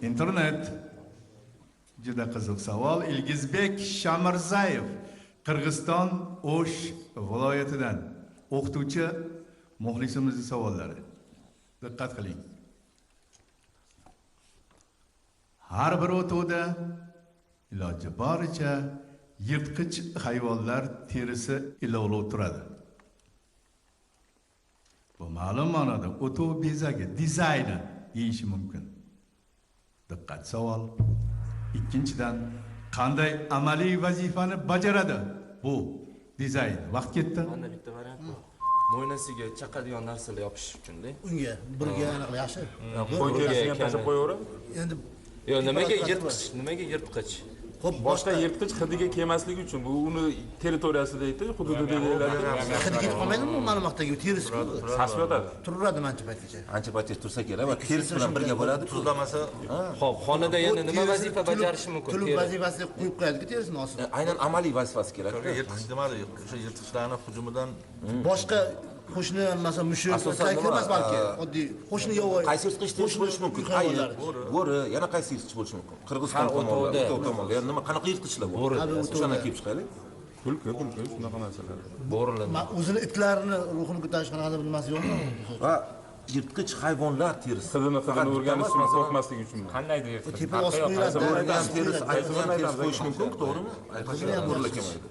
internet. Juda qiziq savol. Ilgizbek Shamirzayev, Qirg'iziston O'sh viloyatidan. O'qituvchi muxlisimizning savollari. Diqqat qiling. Har bir o'tovda iloji boricha yirtqich hayvonlar terisi ilovlab turadi. Bu ma'lum ma'noda o'tov bezagi, dizayni deyish mumkin. Diqqat savol. Ikkinchidan, qanday amaliy vazifani bajaradi bu dizayn? Vaqt ketdi. Mana bitta variant bor. Mo'ynasiga chaqadigan narsalar yopish uchun-da. Unga birga aniq yaxshi. Qo'yga ham tashlab qo'yaverib. Endi Yo'q, nimaga yirtqich? Nimaga yirtqich? xo'p, Boshqa yirtqich hidiga kelmasligi uchun bu uni territoriyasida edi, hududida deyiladi. hidi ketib qolmaydimi ma'lumotdagi terisi Sasib yotadi. turadi ancha paytgacha. Ancha paytgacha tursa kerak va terisi bilan birga bo'ladi. Tuzlamasa Xo'p, xonada yana nima vazifa bajarishi mumkin? Tulib vazifasiga qo'yib qo'yadi terisini ostiga. Aynan amaliy vazifasi kerak. yirtqich demadi, o'sha yirtqichlarni hujumidan Boshqa qo'shni masalan mushuk Asosan nima? kirmas balki. Oddiy qo'shni yovvoyi. Qaysi yirtqich terish bo'lishi mumkin? Ayiq, bo'ri, yana qaysi yirtqich bo'lishi mumkin? Qirg'iziston tomonida, o'tov tomonda. Yani nima qanaqa yirtqichlar bor? O'shani kelib chiqaylik. Tulki, shunaqa narsalar. Bo'rilar. O'zini itlarini ruhini ko'tarish qanaqadir bilmasi yo'qmi? Va yirtqich hayvonlar terisi. Hidini o'rganish uchun qo'rqmaslik uchun. Qandaydir yirtqich? Tepa osib qo'yiladi. Bo'ridan terisi, ayiqdan terisi qo'yish mumkin, to'g'rimi? Ayiqdan ham bo'rilar kelmaydi.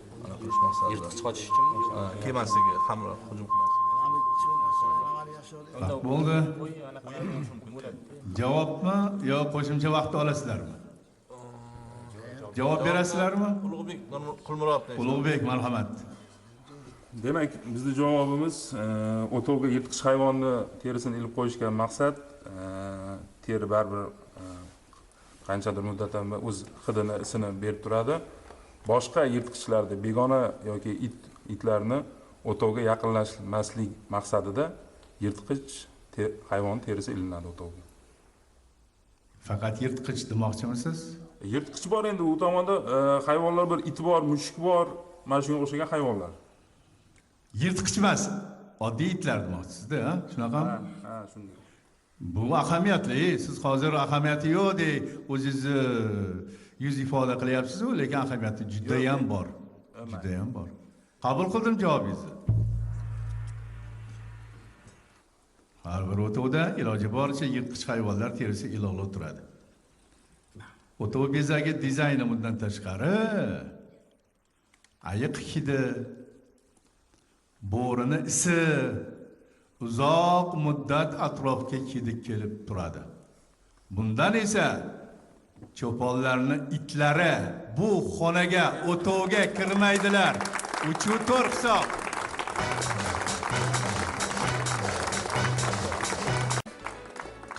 Yirtqich qochish uchunmi? kelmasligi, hamroh hujum qilmasligi. Bo'ldi. Javobmi yo qo'shimcha vaqt olasizlarmi? Javob berasizlarmi? Ulug'bek Qulmurod. Ulug'bek, marhamat. Demak, bizning javobimiz o'tovga yirtqich hayvonni terisini ilib qo'yishga maqsad teri baribir qanchadir muddatdan o'z hidini, isini berib turadi. Boshqa yirtqichlarda begona yoki itlarni o'tovga yaqinlashmaslik maqsadida yirtqich hayvon terisi ilinadi o'tovga. Faqat yirtqich demoqchimisiz? Yirtqich bor endi, u tomonda hayvonlar bor, it bor, mushuk bor, mana shunga o'xshagan hayvonlar. Yirtqich emas, oddiy itlar demoqchisizda, ha? Shunaqami? Ha, shunday. Bu ahamiyatli. Siz hozir ahamiyati yo'q deb o'zingizni yuz ifoda qilyapsiz-ku, lekin ahamiyati juda ham bor. Juda ham bor. Qabul qildim javobingizni. Har bir o'tovda iloji boricha yirtqich hayvonlar terisi ilovlab turadi. O'tov bezagi dizayni bundan tashqari ayiq hidi, bo'rini isi uzoq muddat atrofga hidi kelib turadi. Bundan esa cho'ponlarning itlari bu xonaga, o'tovga kirmaydilar. 3-4 hisob.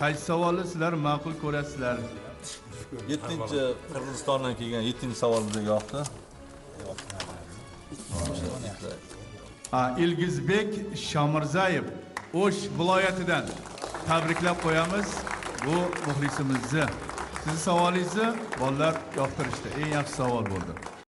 Qaysi savolni sizlar ma'qul ko'rasizlar? 7-chi Qirg'izistondan kelgan 7-chi savol bizga yoqdi. Ilgizbek Shamirzayev O'sh viloyatidan tabriklab qo'yamiz bu muxlisimizni. Sizning savolingizni bolalar yoqtirishdi. Eng yaxshi savol bo'ldi.